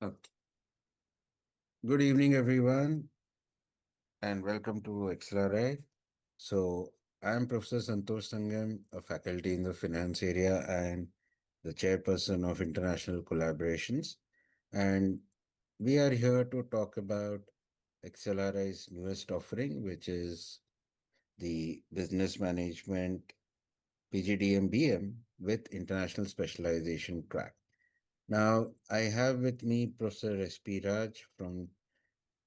Okay. Good evening, everyone, and welcome to XLRI. So, I'm Professor Santosh Sangem, a faculty in the finance area and the chairperson of international collaborations. And we are here to talk about XLRI's newest offering, which is the business management PGDM BM with international specialization track. Now, I have with me Professor SP Raj from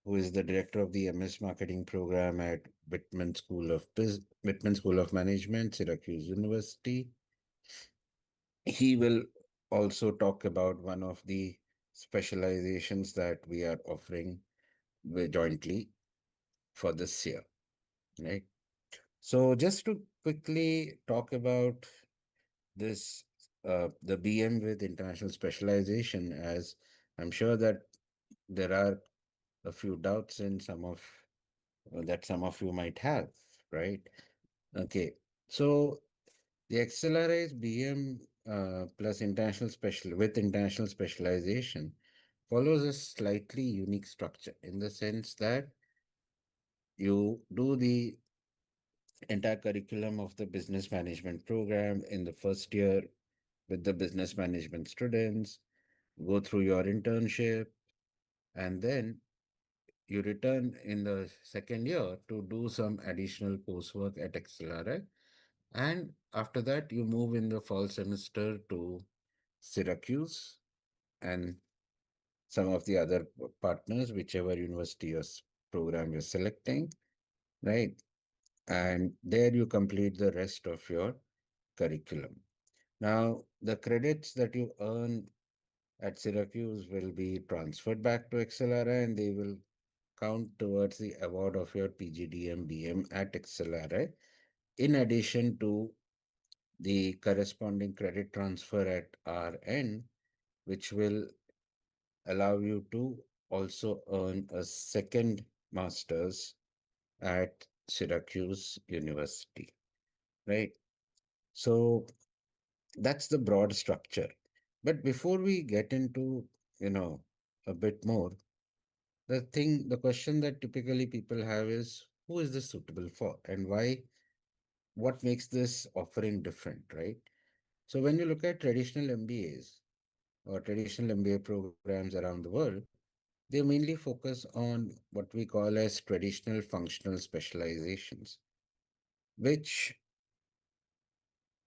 who is the director of the MS Marketing program at Whitman School of Management, Syracuse University. He will also talk about one of the specializations that we are offering jointly for this year, right? So just to quickly talk about this, the BM with international specialization, as I'm sure that there are a few doubts in some of you might have, right? Okay, so the XLRI's BM plus international special with international specialization follows a slightly unique structure in the sense that you do the entire curriculum of the business management program in the first year with the business management students, go through your internship, and then you return in the second year to do some additional coursework at XLRI. And after that, you move in the fall semester to Syracuse and some of the other partners, whichever university or program you're selecting, right? And there you complete the rest of your curriculum. Now, the credits that you earn at Syracuse will be transferred back to XLRI and they will count towards the award of your PGDM BM at XLRI, in addition to the corresponding credit transfer at our end, which will allow you to also earn a second master's at Syracuse University, right? So that's the broad structure. But before we get into, you know, a bit more, the question that typically people have is who is this suitable for and why, what makes this offering different, right? So when you look at traditional MBAs or traditional MBA programs around the world, they mainly focus on what we call as traditional functional specializations, which,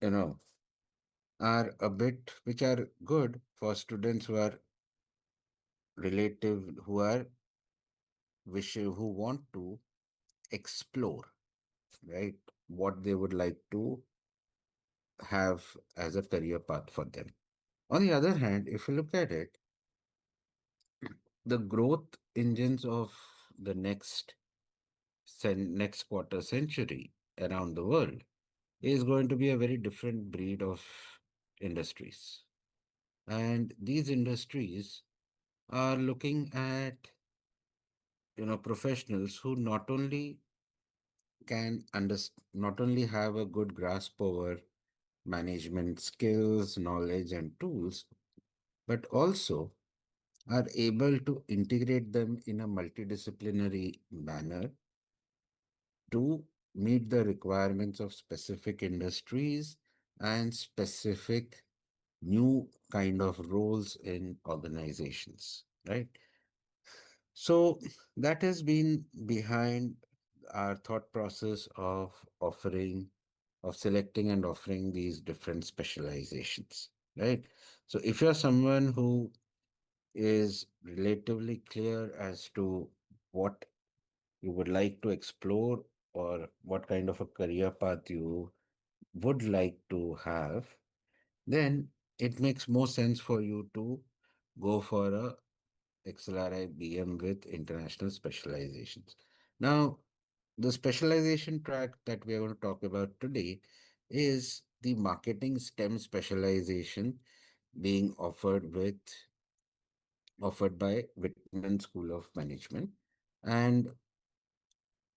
you know, which are good for students who are who are who want to explore, right, what they would like to have as a career path for them. On the other hand, if you look at it, the growth engines of the next quarter century around the world is going to be a very different breed of industries. And these industries are looking at, professionals who not only have a good grasp over management skills, knowledge, and tools, but also are able to integrate them in a multidisciplinary manner to meet the requirements of specific industries and specific new kind of roles in organizations, right? So that has been behind our thought process of selecting and offering these different specializations, right? So if you're someone who is relatively clear as to what you would like to explore or what kind of a career path you would like to have, then it makes more sense for you to go for a XLRI BM with international specializations. Now, the specialization track that we are going to talk about today is the marketing STEM specialization being offered by Whitman School of Management. And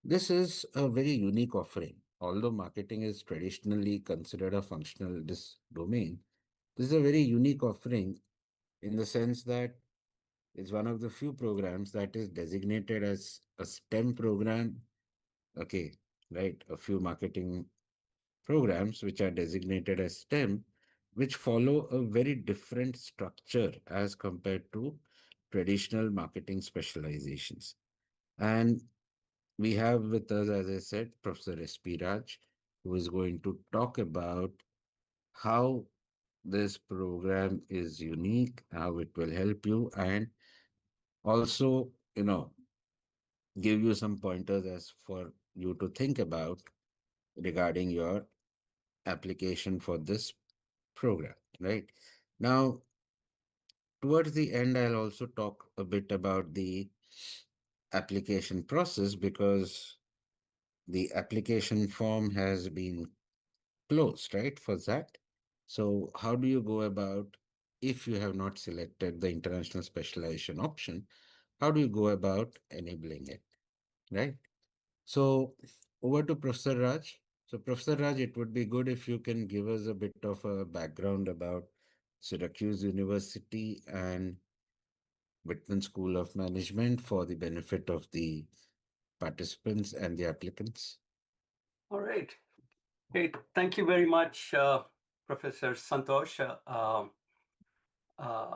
this is a very unique offering. Although marketing is traditionally considered a functional domain, this is a very unique offering in the sense that is one of the few programs that is designated as a STEM program. Okay, right. A few marketing programs which are designated as STEM, which follow a very different structure as compared to traditional marketing specializations. And we have with us, as I said, Professor S.P. Raj, who is going to talk about how this program is unique, how it will help you, and also, give you some pointers as for you to think about regarding your application for this program, right? Now, towards the end, I'll also talk a bit about the application process because the application form has been closed, right, for that. So, how do you go about if you have not selected the international specialization option? How do you go about enabling it, right? So, over to Professor Raj. So, Professor Raj, it would be good if you can give us a bit of a background about Syracuse University and Whitman School of Management for the benefit of the participants and the applicants. All right. Hey, thank you very much, Professor Santosh. Uh,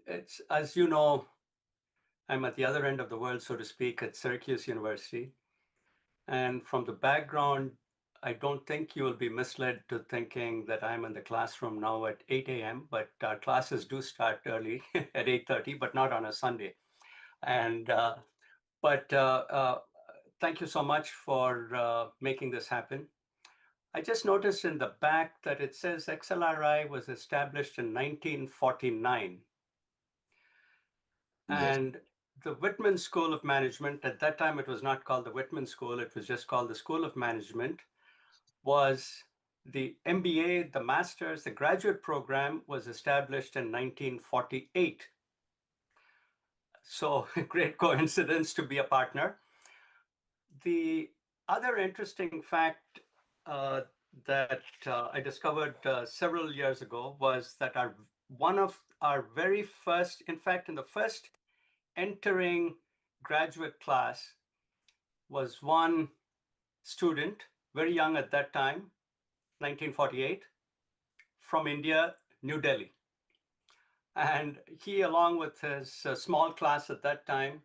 it's, as you know, I'm at the other end of the world, so to speak, at Syracuse University. And from the background, I don't think you will be misled to thinking that I'm in the classroom now at 8 a.m., but our classes do start early at 8:30, but not on a Sunday. And but thank you so much for making this happen. I just noticed in the back that it says XLRI was established in 1949. Yes. And the Whitman School of Management, at that time it was not called the Whitman School, it was just called the School of Management, was the MBA, the master's, the graduate program was established in 1948. So great coincidence to be a partner. The other interesting fact uh, that I discovered several years ago was that one of our very first, in fact, in the first entering graduate class was one student, very young at that time, 1948, from India, New Delhi. And he, along with his small class at that time,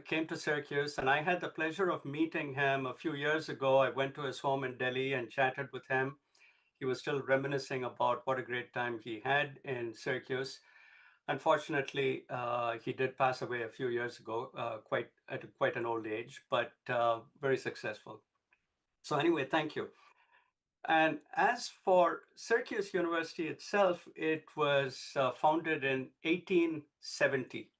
came to Syracuse, and I had the pleasure of meeting him a few years ago. I went to his home in Delhi and chatted with him. He was still reminiscing about what a great time he had in Syracuse. Unfortunately, he did pass away a few years ago, quite at quite an old age, but very successful. So anyway, thank you. And as for Syracuse University itself, it was founded in 1870.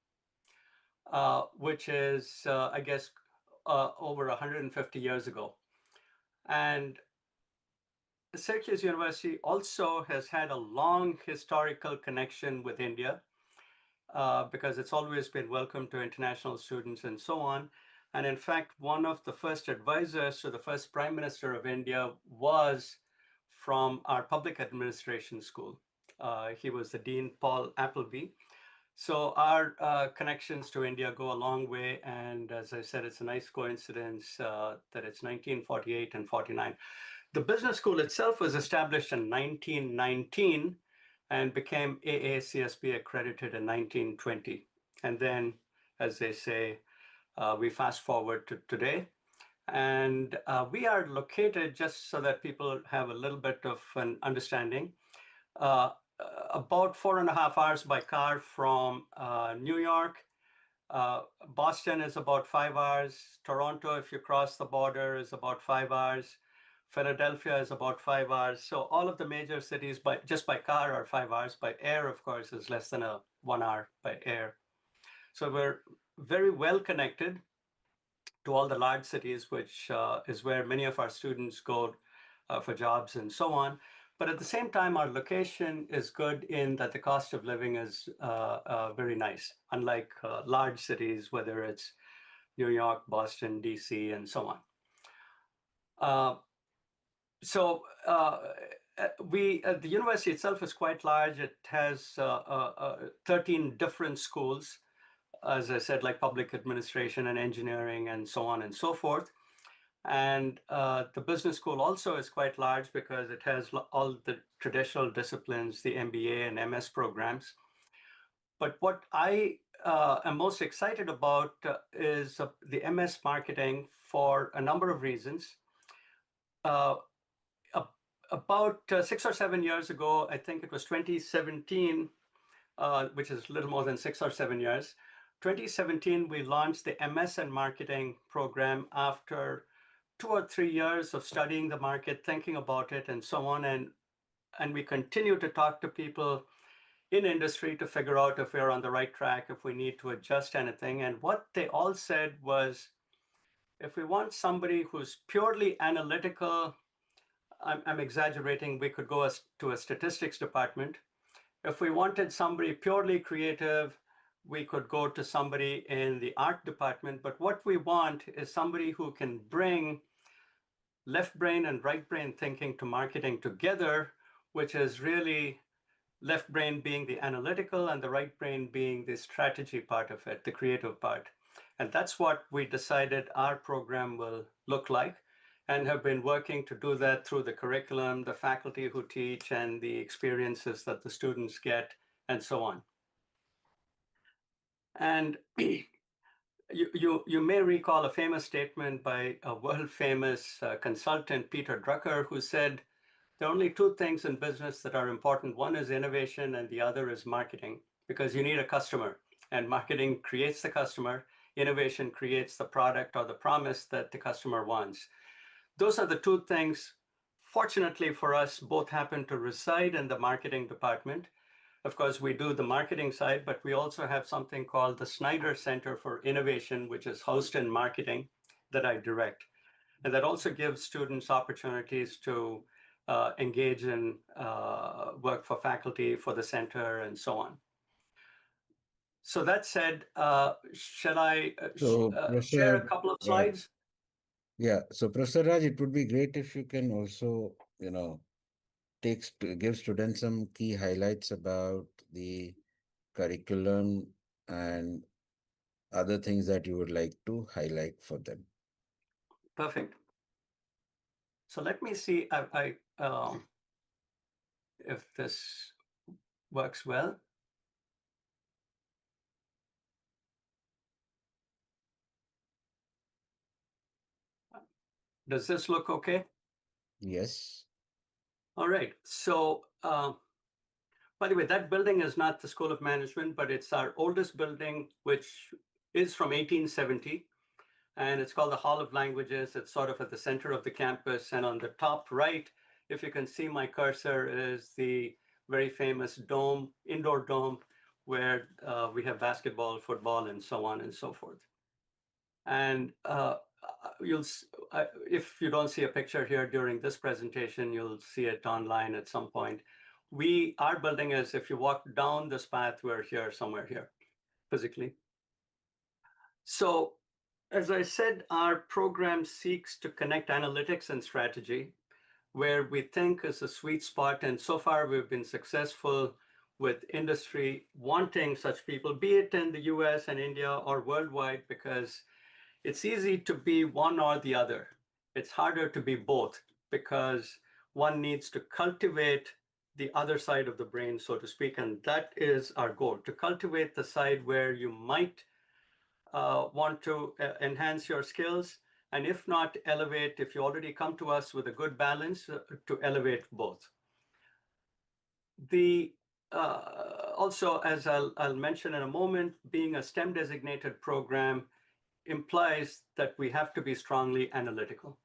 Which is, I guess, over 150 years ago. And Syracuse University also has had a long historical connection with India because it's always been welcome to international students and so on. And in fact, one of the first advisors to the first Prime Minister of India was from our public administration school. He was the Dean Paul Appleby. So our connections to India go a long way, and as I said, it's a nice coincidence that it's 1948 and 49. The business school itself was established in 1919 and became AACSB accredited in 1920. And then, as they say, we fast forward to today. And we are located, just so that people have a little bit of an understanding, uh, about 4.5 hours by car from New York. Boston is about 5 hours. Toronto, if you cross the border, is about 5 hours. Philadelphia is about 5 hours. So all of the major cities just by car are 5 hours. By air, of course, is less than 1 hour by air. So we're very well connected to all the large cities, which is where many of our students go for jobs and so on. But at the same time, our location is good in that the cost of living is very nice, unlike large cities, whether it's New York, Boston, DC, and so on. Uh, so the university itself is quite large. It has 13 different schools, as I said, like public administration and engineering and so on and so forth. And the business school also is quite large because it has all the traditional disciplines, the MBA and MS programs. But what I am most excited about is the MS marketing for a number of reasons. About 6 or 7 years ago, I think it was 2017, which is a little more than 6 or 7 years. 2017, we launched the MS in Marketing program after 2 or 3 years of studying the market, thinking about it, and so on. And we continue to talk to people in industry to figure out if we're on the right track, if we need to adjust anything. And what they all said was, if we want somebody who's purely analytical, I'm exaggerating, we could go to a statistics department. If we wanted somebody purely creative, we could go to somebody in the art department. But what we want is somebody who can bring left brain and right brain thinking to marketing together, which is really left brain being the analytical and the right brain being the strategy part of it, the creative part. And that's what we decided our program will look like, and have been working to do that through the curriculum, the faculty who teach, and the experiences that the students get, and so on. And you may recall a famous statement by a world famous consultant, Peter Drucker, who said, there are only two things in business that are important. One is innovation and the other is marketing, because you need a customer, and marketing creates the customer. Innovation creates the product or the promise that the customer wants. Those are the two things. Fortunately for us, both happen to reside in the marketing department. Of course, we do the marketing side, but we also have something called the Snyder Center for Innovation, which is housed in marketing, that I direct. And that also gives students opportunities to engage in work for faculty, for the center, and so on. So that said, shall I So, share Professor, a couple of slides? yeah. So, Professor Raj, it would be great if you can also, give students some key highlights about the curriculum and other things that you would like to highlight for them. Perfect. So let me see if this works well. Does this look okay? Yes. All right. So, by the way, that building is not the School of Management, but it's our oldest building, which is from 1870. And it's called the Hall of Languages. It's sort of at the center of the campus. And on the top right, if you can see my cursor, is the very famous dome, indoor dome, where we have basketball, football, and so on and so forth. And if you don't see a picture here during this presentation, you'll see it online at some point. Our building is, if you walk down this path, we're here, somewhere here, physically. So, as I said, our program seeks to connect analytics and strategy, where we think is a sweet spot. And so far, we've been successful with industry wanting such people, be it in the US and India or worldwide, because it's easy to be one or the other. It's harder to be both, because one needs to cultivate the other side of the brain, so to speak. And that is our goal, to cultivate the side where you might want to enhance your skills, and if not, elevate, if you already come to us with a good balance, to elevate both. Also, as I'll mention in a moment, being a STEM designated program implies that we have to be strongly analytical,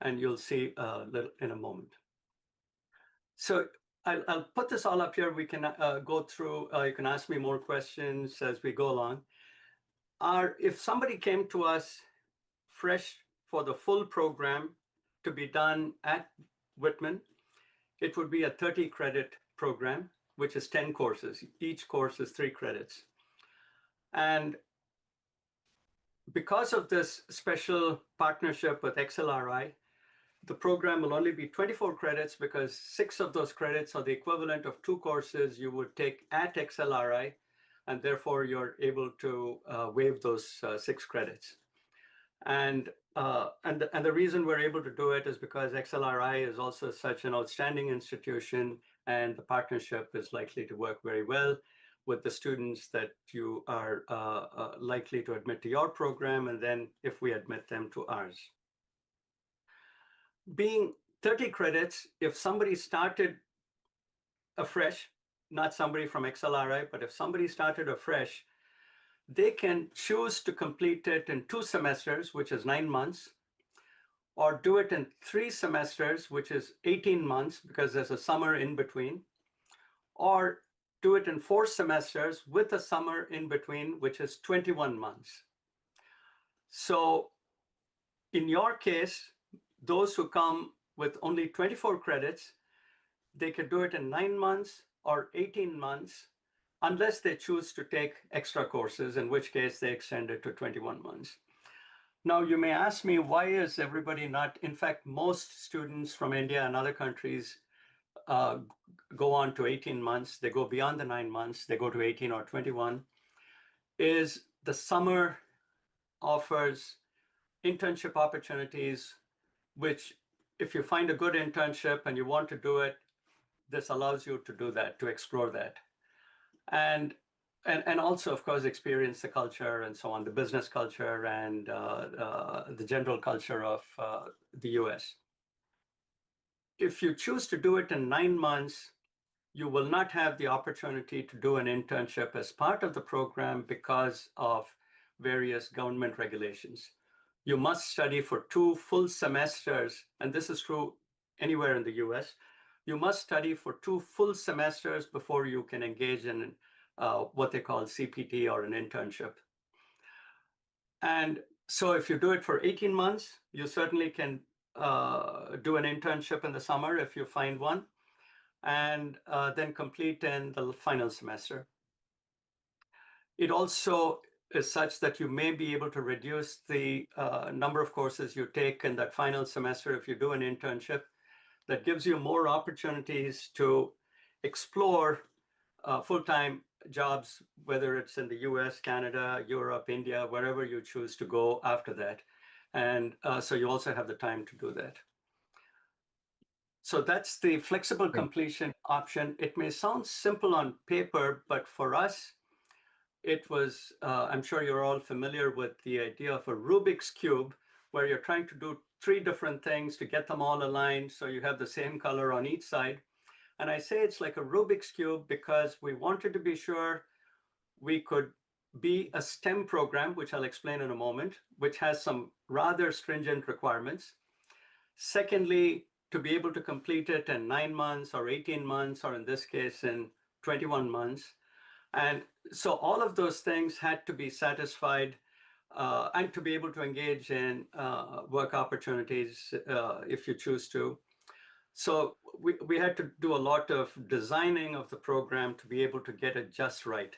and you'll see in a moment. So I'll put this all up here. We can go through, you can ask me more questions as we go along. If somebody came to us fresh for the full program to be done at Whitman, it would be a 30 credit program, which is 10 courses. Each course is 3 credits. And because of this special partnership with XLRI, the program will only be 24 credits because 6 of those credits are the equivalent of 2 courses you would take at XLRI, and therefore you're able to waive those 6 credits. And the reason we're able to do it is because XLRI is also such an outstanding institution, and the partnership is likely to work very well with the students that you are likely to admit to your program, and then if we admit them to ours. Being 30 credits, if somebody started afresh, not somebody from XLRI, but if somebody started afresh, they can choose to complete it in 2 semesters, which is 9 months, or do it in 3 semesters, which is 18 months, because there's a summer in between, or do it in 4 semesters with a summer in between, which is 21 months. So in your case, those who come with only 24 credits, they could do it in 9 months or 18 months, unless they choose to take extra courses, in which case they extend it to 21 months. Now, you may ask me, why is everybody not, in fact, most students from India and other countries go on to 18 months, they go beyond the 9 months, they go to 18 or 21, is the summer offers internship opportunities, which if you find a good internship and you want to do it, this allows you to do that, to explore that. And also, of course, experience the culture and so on, the business culture and the general culture of the US. If you choose to do it in 9 months, you will not have the opportunity to do an internship as part of the program because of various government regulations. You must study for 2 full semesters, and this is true anywhere in the US. You must study for 2 full semesters before you can engage in what they call CPT or an internship. And so if you do it for 18 months, you certainly can do an internship in the summer if you find one, and then complete in the final semester. It also is such that you may be able to reduce the number of courses you take in that final semester if you do an internship. That gives you more opportunities to explore full-time jobs, whether it's in the US, Canada, Europe, India, wherever you choose to go after that. And so you also have the time to do that. So that's the flexible completion option. It may sound simple on paper, but for us, it was, I'm sure you're all familiar with the idea of a Rubik's Cube, where you're trying to do 3 different things to get them all aligned so you have the same color on each side. And I say it's like a Rubik's Cube because we wanted to be sure we could be a STEM program, which I'll explain in a moment, which has some rather stringent requirements. Secondly, to be able to complete it in 9 months or 18 months, or in this case, in 21 months. And so all of those things had to be satisfied and to be able to engage in work opportunities if you choose to. So we had to do a lot of designing of the program to be able to get it just right,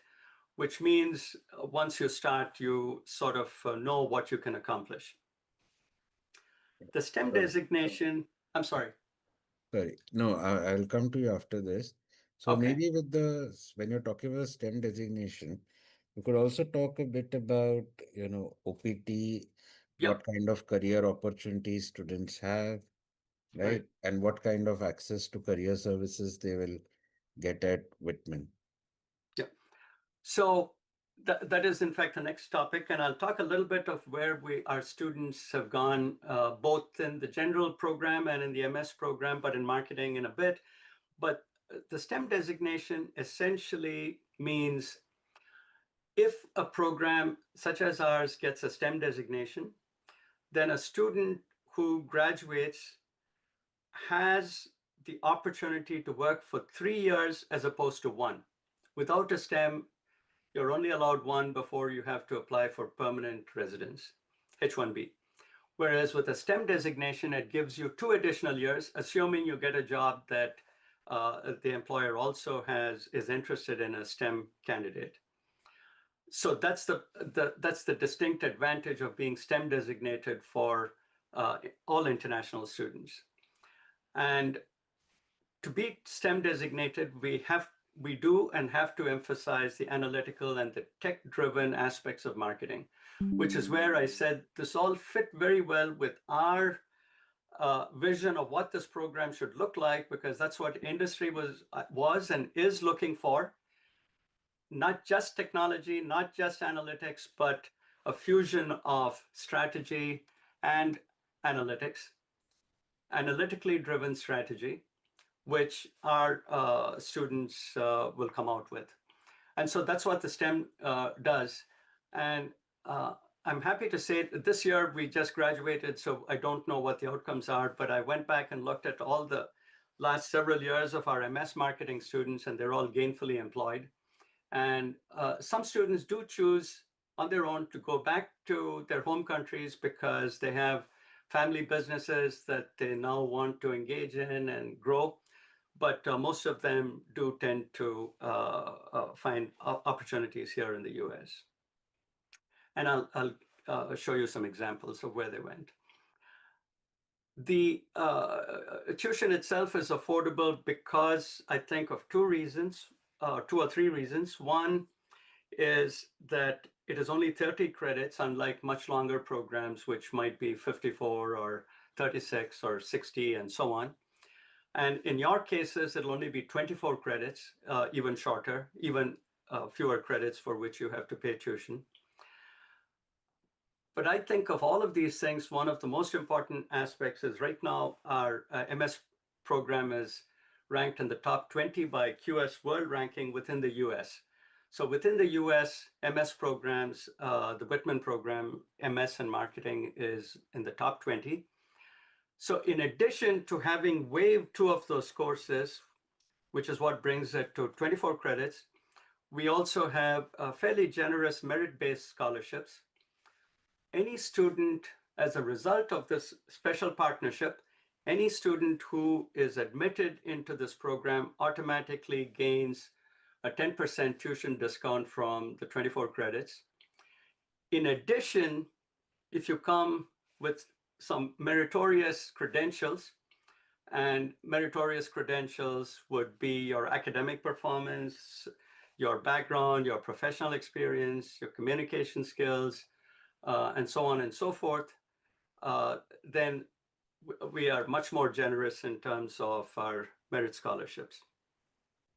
which means once you start, you sort of know what you can accomplish. The STEM designation, I'm sorry. Sorry, no, I'll come to you after this. So Okay. maybe with when you're talking about STEM designation, you could also talk a bit about, OPT, Yep. what kind of career opportunities students have, right? And what kind of access to career services they will get at Whitman. Yeah. So that is in fact the next topic, and I'll talk a little bit of where our students have gone, both in the general program and in the MS program, but in marketing in a bit. But the STEM designation essentially means if a program such as ours gets a STEM designation, then a student who graduates has the opportunity to work for 3 years as opposed to 1. Without a STEM, you're only allowed 1 before you have to apply for permanent residence, H-1B. Whereas with a STEM designation, it gives you 2 additional years, assuming you get a job that the employer also is interested in a STEM candidate. So that's the distinct advantage of being STEM designated for all international students. And to be STEM designated, we do and have to emphasize the analytical and the tech-driven aspects of marketing, which is where I said this all fit very well with our vision of what this program should look like, because that's what industry was and is looking for. Not just technology, not just analytics, but a fusion of strategy and analytics, analytically driven strategy, which our students will come out with. And so that's what the STEM does. And I'm happy to say that this year we just graduated, so I don't know what the outcomes are, but I went back and looked at all the last several years of our MS marketing students, and they're all gainfully employed. And some students do choose on their own to go back to their home countries because they have family businesses that they now want to engage in and grow. But most of them do tend to find opportunities here in the US. And I'll show you some examples of where they went. The tuition itself is affordable because I think of two or three reasons. One is that it is only 30 credits, unlike much longer programs, which might be 54 or 36 or 60 and so on. And in your cases, it'll only be 24 credits, even shorter, even fewer credits for which you have to pay tuition. But I think of all of these things, one of the most important aspects is right now our MS program is ranked in the top 20 by QS World Ranking within the US. So within the US, MS programs, the Whitman program, MS and marketing is in the top 20. So in addition to having waived 2 of those courses, which is what brings it to 24 credits, we also have fairly generous merit-based scholarships. Any student, as a result of this special partnership, any student who is admitted into this program automatically gains a 10% tuition discount from the 24 credits. In addition, if you come with some meritorious credentials, and meritorious credentials would be your academic performance, your background, your professional experience, your communication skills, and so on and so forth, then we are much more generous in terms of our merit scholarships.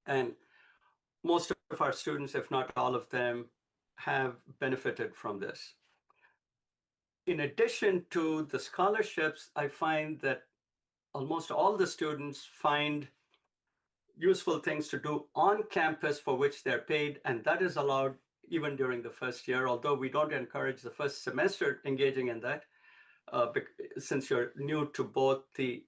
And most of our students, if not all of them, have benefited from this. In addition to the scholarships, I find that almost all the students find useful things to do on campus for which they're paid, and that is allowed even during the first year, although we don't encourage the first semester engaging in that, since you're new to both the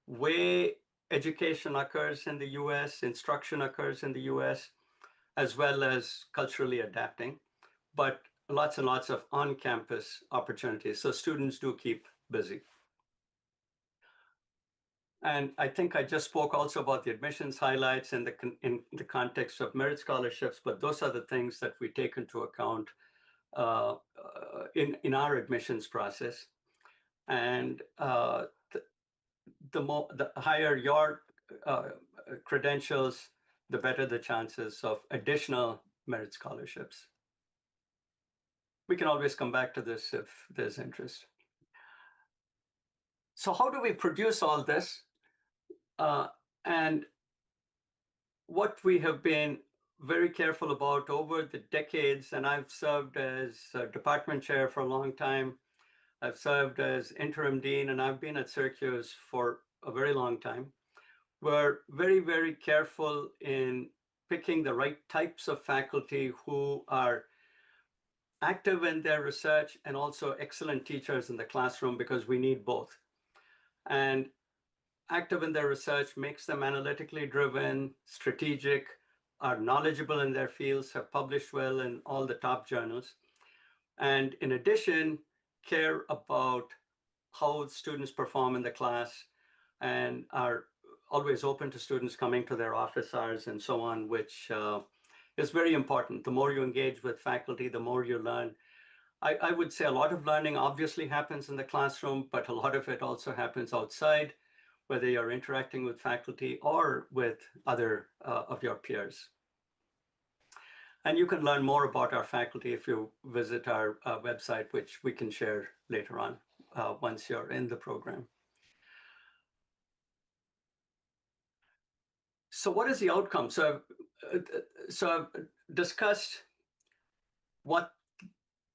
way education occurs in the US, instruction occurs in the US, as well as culturally adapting, but lots and lots of on-campus opportunities. So students do keep busy. And I think I just spoke also about the admissions highlights in the context of merit scholarships, but those are the things that we take into account in our admissions process. And the higher your credentials, the better the chances of additional merit scholarships. We can always come back to this if there's interest. So how do we produce all this? And what we have been very careful about over the decades, and I've served as department chair for a long time, I've served as interim dean, and I've been at Syracuse for a very long time. We're very, very careful in picking the right types of faculty who are active in their research and also excellent teachers in the classroom, because we need both. And active in their research makes them analytically driven, strategic, are knowledgeable in their fields, have published well in all the top journals. And in addition, care about how students perform in the class and are always open to students coming to their office hours and so on, which is very important. The more you engage with faculty, the more you learn. I would say a lot of learning obviously happens in the classroom, but a lot of it also happens outside, whether you're interacting with faculty or with other of your peers. And you can learn more about our faculty if you visit our website, which we can share later on once you're in the program. So what is the outcome? So I've discussed what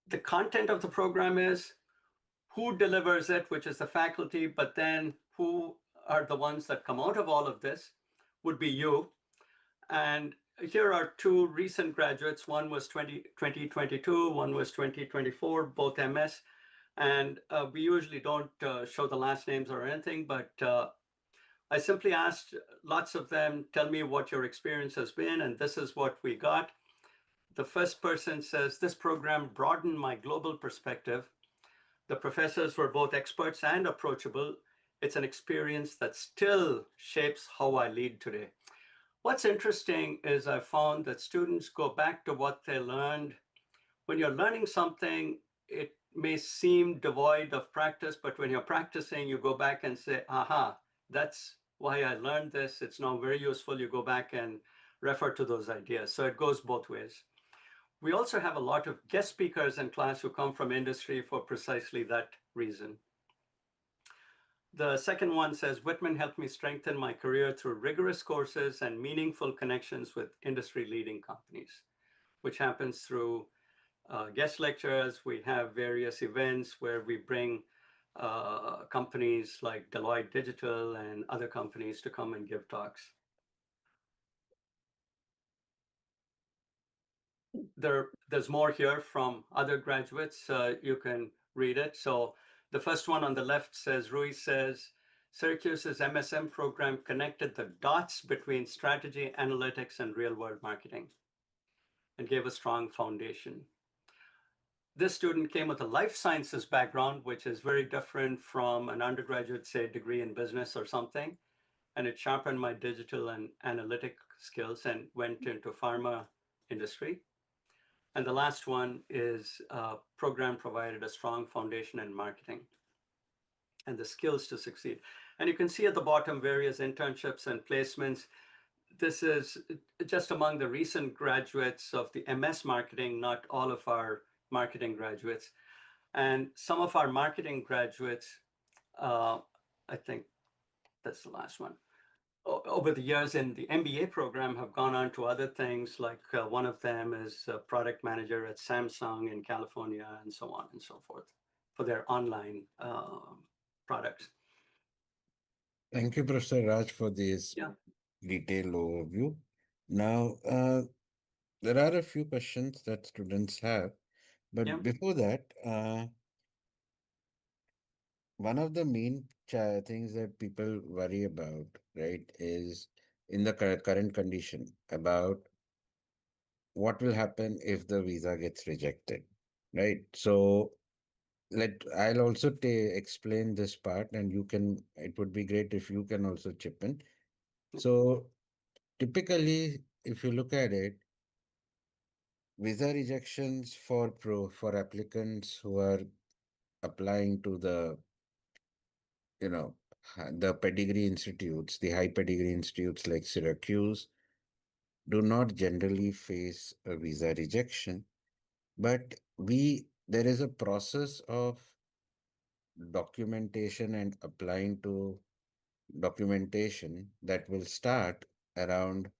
the content of the program is, who delivers it, which is the faculty, but then who are the ones that come out of all of this would be you. And here are two recent graduates. One was 2022, one was 2024, both MS. And we usually don't show the last names or anything, but I simply asked lots of them, tell me what your experience has been, and this is what we got. The first person says, this program broadened my global perspective. The professors were both experts and approachable. It's an experience that still shapes how I lead today. What's interesting is I found that students go back to what they learned. When you're learning something, it may seem devoid of practice, but when you're practicing, you go back and say, aha, that's why I learned this. It's now very useful. You go back and refer to those ideas. So it goes both ways. We also have a lot of guest speakers in class who come from industry for precisely that reason. The second one says, Whitman helped me strengthen my career through rigorous courses and meaningful connections with industry-leading companies, which happens through guest lectures. We have various events where we bring companies like Deloitte Digital and other companies to come and give talks. There's more here from other graduates. You can read it. So the first one on the left says, Ruiz says, Syracuse's MSM program connected the dots between strategy, analytics, and real-world marketing and gave a strong foundation. This student came with a life sciences background, which is very different from an undergraduate, say, degree in business or something. And it sharpened my digital and analytic skills and went into pharma industry. And the last one is program provided a strong foundation in marketing and the skills to succeed. And you can see at the bottom various internships and placements. This is just among the recent graduates of the MS marketing, not all of our marketing graduates. And some of our marketing graduates, I think that's the last one, over the years in the MBA program have gone on to other things, like one of them is a product manager at Samsung in California and so on and so forth for their online products. Thank you, Professor Raj, for this detailed overview. Now, there are a few questions that students have, but before that, one of the main things that people worry about, right, is in the current condition about what will happen if the visa gets rejected, right? So I'll also explain this part, and it would be great if you can also chip in. So typically, if you look at it, visa rejections for applicants who are applying to the the pedigree institutes, the high pedigree institutes like Syracuse, do not generally face a visa rejection, but there is a process of documentation and applying to documentation that will start around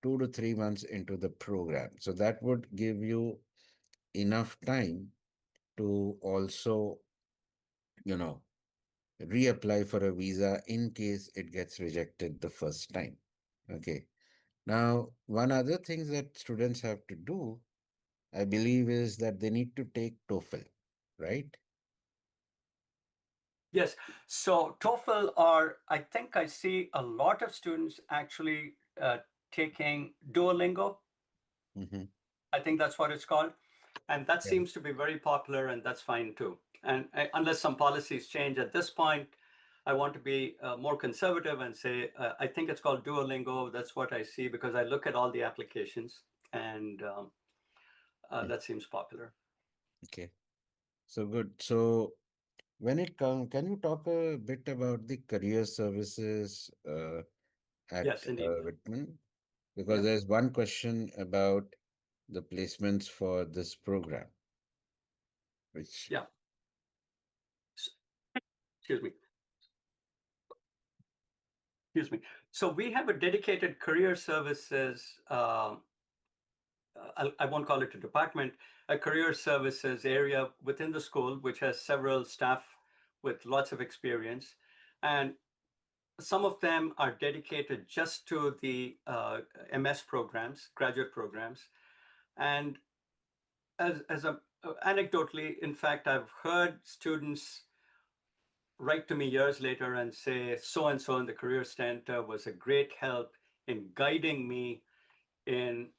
2 to 3 months into the program. So that would give you enough time to also, reapply for a visa in case it gets rejected the first time. Okay. Now, one other thing that students have to do, I believe, is that they need to take TOEFL, right? Yes. So TOEFL I think I see a lot of students actually taking Duolingo. Mm-hmm. I think that's what it's called. And that seems to be very popular, and that's fine too. And unless some policies change at this point, I want to be more conservative and say, I think it's called Duolingo. That's what I see because I look at all the applications and that seems popular. Okay. So good. So when it comes, can you talk a bit about the career services at Yes, indeed. Whitman? Because Yeah, there's one question about the placements for this program, which yeah. S- Excuse me. Excuse me. So we have a dedicated career services. I won't call it a department, a career services area within the school, which has several staff with lots of experience, and some of them are dedicated just to the MS programs, graduate programs, and as a anecdotally, in fact, I've heard students write to me years later and say, so and so in the Career Center was a great help in guiding me in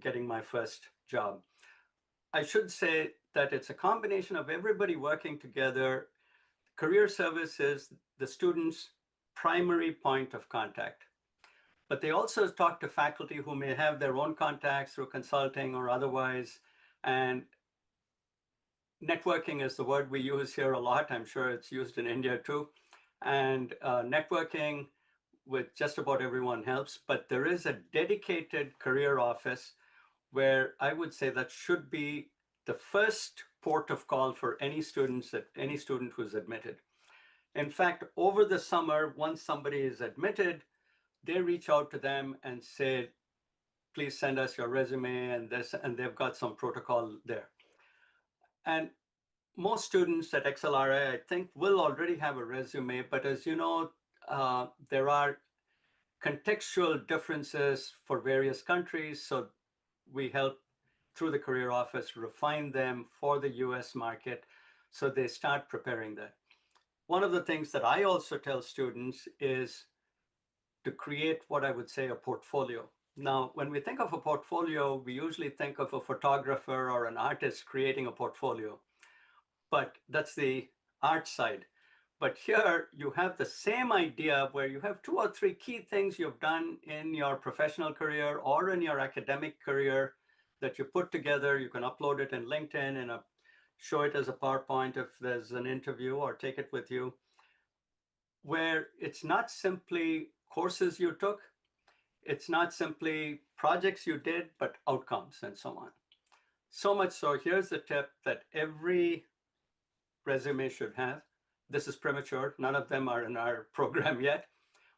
getting my first job. I should say that it's a combination of everybody working together. Career service is the student's primary point of contact, but they also talk to faculty who may have their own contacts through consulting or otherwise. And networking is the word we use here a lot. I'm sure it's used in India too. And networking with just about everyone helps, but there is a dedicated career office where I would say that should be the first port of call for any students, that any student who's admitted. In fact, over the summer, once somebody is admitted, they reach out to them and say, please send us your resume and this, and they've got some protocol there. And most students at XLRI, I think, will already have a resume, but as you know, there are contextual differences for various countries. So we help through the career office refine them for the US market so they start preparing that. One of the things that I also tell students is to create what I would say a portfolio. Now, when we think of a portfolio, we usually think of a photographer or an artist creating a portfolio, but that's the art side. But here you have the same idea where you have two or three key things you've done in your professional career or in your academic career that you put together. You can upload it in LinkedIn and show it as a PowerPoint if there's an interview, or take it with you, where it's not simply courses you took, it's not simply projects you did, but outcomes and so on. So much so, here's the tip that every resume should have. This is premature. None of them are in our program yet.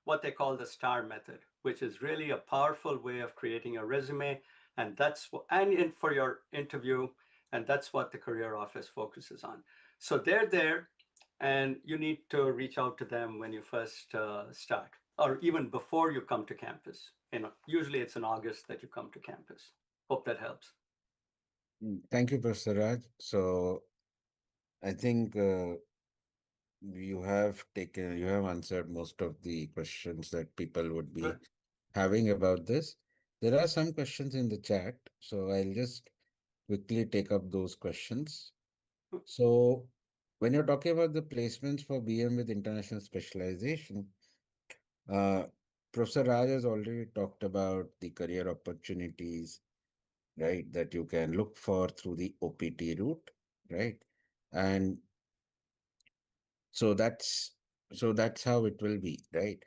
What they call the STAR method, which is really a powerful way of creating a resume. And that's and for your interview. And that's what the career office focuses on. So they're there, and you need to reach out to them when you first start, or even before you come to campus. Usually it's in August that you come to campus. Hope that helps. thank you, Professor Raj. So I think you have answered most of the questions that people would be Good. having about this. There are some questions in the chat, so I'll just quickly take up those questions. So when you're talking about the placements for BM with international specialization, uh, Professor Raj has already talked about the career opportunities, right, that you can look for through the OPT route, right? And so that's that's how it will be, right?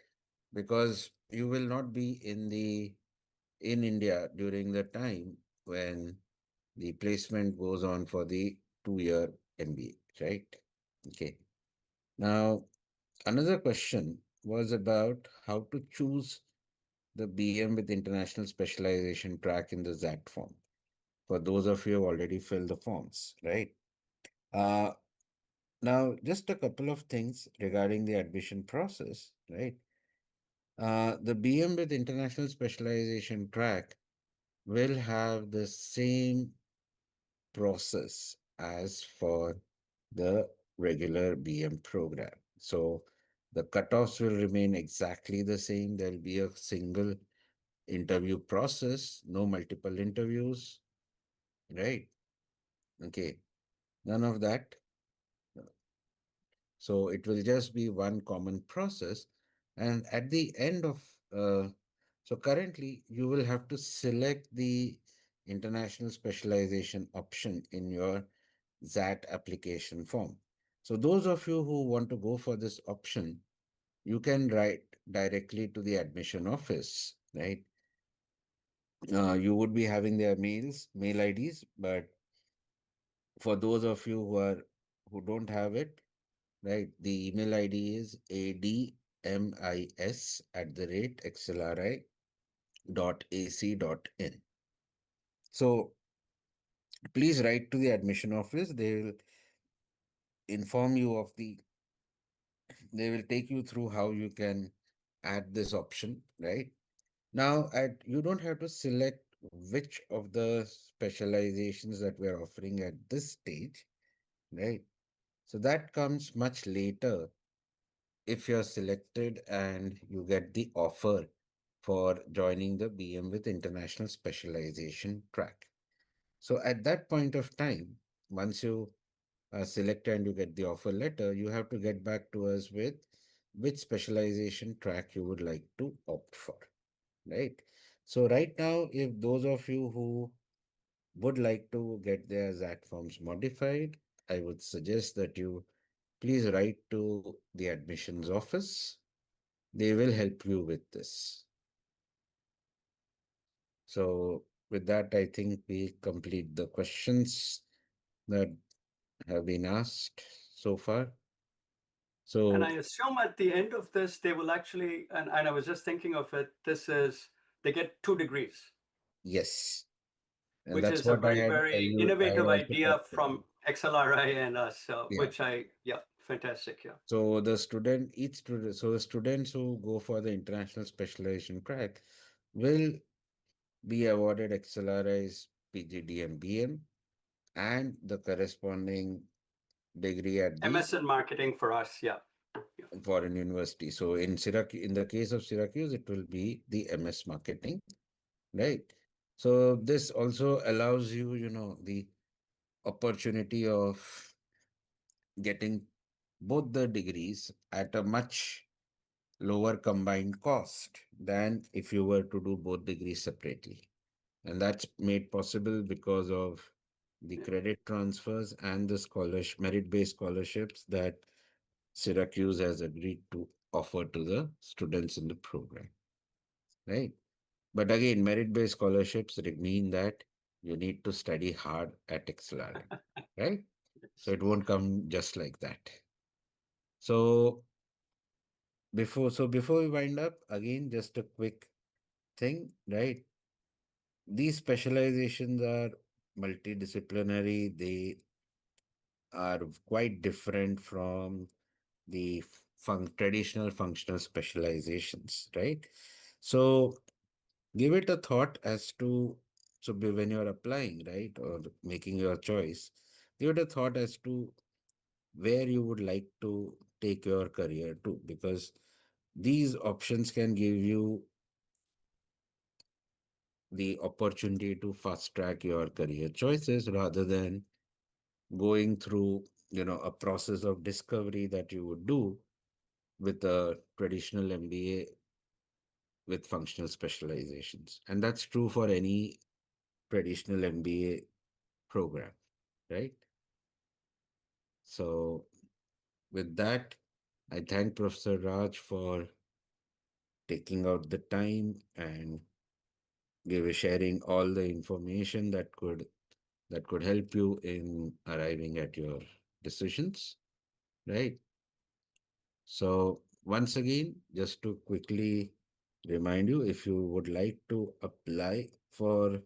Because you will not be in India during the time when the placement goes on for the 2-year MBA, right? Okay. Now, another question was about how to choose the BM with international specialization track in the ZAT form. For those of you who already filled the forms, right? Uh, Now, just a couple of things regarding the admission process, right? The BM with international specialization track will have the same process as for the regular BM program. So the cutoffs will remain exactly the same. There'll be a single interview process, no multiple interviews, right? Okay, none of that. So it will just be one common process. And at the end of, so currently you will have to select the international specialization option in your ZAT application form. So those of you who want to go for this option, you can write directly to the admission office, right? You would be having their mail IDs, but for those of you who don't have it, right, the email ID is admis@xlri.ac.in. So please write to the admission office. They will inform you of they will take you through how you can add this option, right? Now, you don't have to select which of the specializations that we are offering at this stage, right? So that comes much later if you're selected and you get the offer for joining the BM with International Specialization track. So at that point of time, once you are selected and you get the offer letter, you have to get back to us with which specialization track you would like to opt for, right? So right now, if those of you who would like to get their ZAT forms modified, I would suggest that you please write to the admissions office. They will help you with this. So with that, I think we complete the questions that have been asked so far. And So I assume at the end of this, they will actually, and I was just thinking of it, they get 2 degrees, yes, and which that's is a what very, very I had innovative also idea talked about. from XLRI and us, Yeah. which yeah, fantastic. Yeah. So each student, so the students who go for the international specialization track will be awarded XLRI's PGDM BM and the corresponding degree at the MS in marketing for us. Yeah. Yeah. foreign university. So in Syracuse, in the case of Syracuse, it will be the MS marketing, right? So this also allows you, the opportunity of getting both the degrees at a much lower combined cost than if you were to do both degrees separately. And that's made possible because of the Yeah. credit transfers and the merit-based scholarships that Syracuse has agreed to offer to the students in the program, right? But again, merit-based scholarships mean that you need to study hard at XLRI, right? So Yes. it won't come just like that. So before we wind up, again, just a quick thing, right? These specializations are multidisciplinary. They are quite different from the traditional functional specializations, right? So give it a thought as to when you're applying, right, or making your choice, give it a thought as to where you would like to take your career to, because these options can give you the opportunity to fast track your career choices rather than going through a process of discovery that you would do with a traditional MBA with functional specializations. And that's true for any traditional MBA program, right? So with that, I thank Professor Raj for taking out the time and sharing all the information that could help you in arriving at your decisions, right? So once again, just to quickly remind you, if you would like to apply for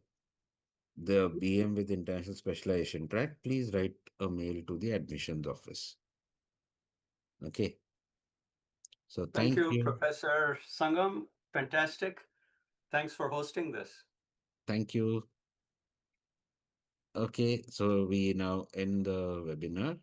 the BM with International Specialization track, please write a mail to the admissions office. Okay. So Thank thank you, you. Professor Sangam. Fantastic. Thanks for hosting this. Thank you. Okay. So we now end the webinar.